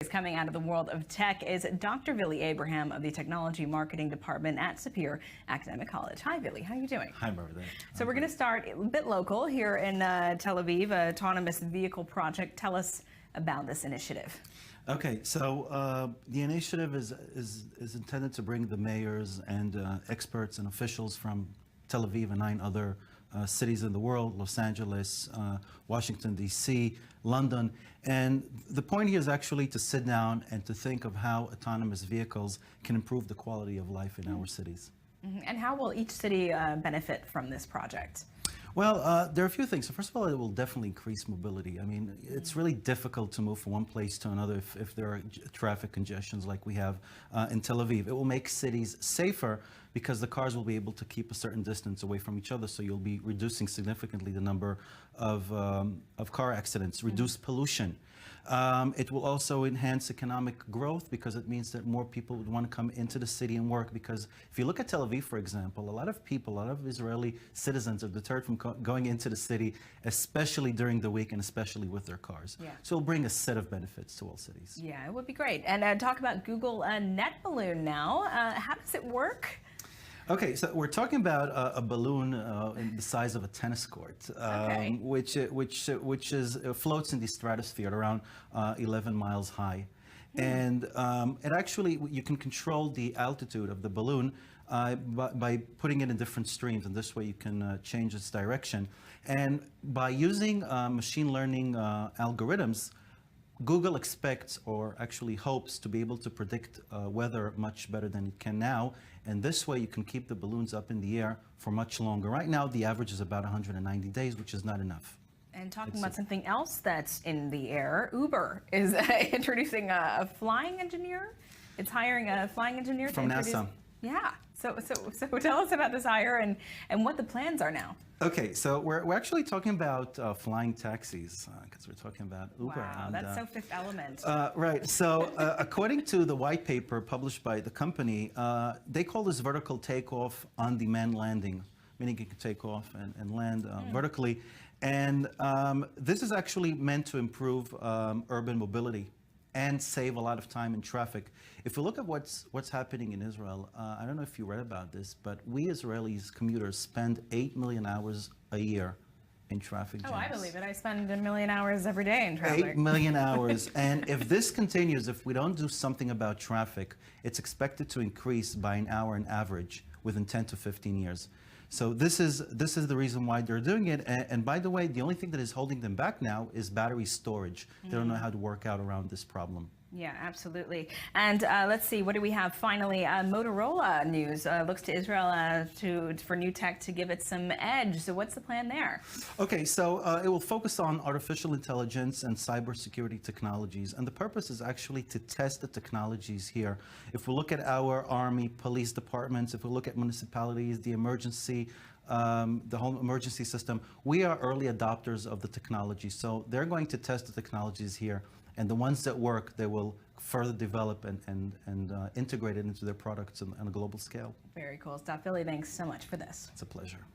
Coming out of the world of tech is Dr. Villy Abraham of the Technology Marketing Department at Superior Academic College. Hi, Villy. How are you doing? Hi, Marvin. So we're going to start a bit local here in Tel Aviv, autonomous vehicle project. Tell us about this initiative. Okay, so the initiative is intended to bring the mayors and experts and officials from Tel Aviv and 9 other cities in the world, Los Angeles, Washington, D.C., London. And the point here is actually to sit down and to think of how autonomous vehicles can improve the quality of life in our cities. And how will each city benefit from this project? Well, there are a few things. So first of all, it will definitely increase mobility. I mean, it's really difficult to move from one place to another if there are traffic congestions like we have in Tel Aviv. It will make cities safer because the cars will be able to keep a certain distance away from each other, so you'll be reducing significantly the number of car accidents, reduce pollution. It will also enhance economic growth because it means that more people would want to come into the city and work, because if you look at Tel Aviv, for example, a lot of Israeli citizens are deterred from going into the city, especially during the week and especially with their cars. Yeah. So it'll bring a set of benefits to all cities. Yeah, it would be great. And talk about Google Net Balloon now. How does it work? Okay, so we're talking about a balloon in the size of a tennis court, which floats in the stratosphere at around 11 miles high. And it actually, you can control the altitude of the balloon by putting it in different streams, and this way you can change its direction. And by using machine learning algorithms, Google expects, or actually hopes, to be able to predict weather much better than it can now. And this way you can keep the balloons up in the air for much longer. Right now, the average is about 190 days, which is not enough. And talking about something else that's in the air, Uber is introducing a flying engineer. It's hiring a flying engineer from NASA. Yeah. So tell us about this hire and what the plans are now. Okay, so we're actually talking about flying taxis, because we're talking about Uber. Wow, that's so Fifth Element. Right. So according to the white paper published by the company, they call this vertical takeoff on-demand landing, meaning you can take off and land vertically. And this is actually meant to improve urban mobility and save a lot of time in traffic. If you look at what's happening in Israel, I don't know if you read about this, but we Israelis commuters spend 8 million hours a year in traffic jams. Oh, I believe it. I spend 1 million hours every day in traffic. 8 million hours. And if this continues, if we don't do something about traffic, it's expected to increase by an hour on average within 10 to 15 years. So this is the reason why they're doing it. And by the way, the only thing that is holding them back now is battery storage. They don't know how to work out around this problem. Yeah, absolutely. And let's see, what do we have finally? Motorola news looks to Israel for new tech to give it some edge. So what's the plan there? Okay, so it will focus on artificial intelligence and cybersecurity technologies. And the purpose is actually to test the technologies here. If we look at our army, police departments, if we look at municipalities, the emergency, the whole emergency system, we are early adopters of the technology. So they're going to test the technologies here. And the ones that work, they will further develop and integrate it into their products on a global scale. Very cool stuff. Villy, thanks so much for this. It's a pleasure.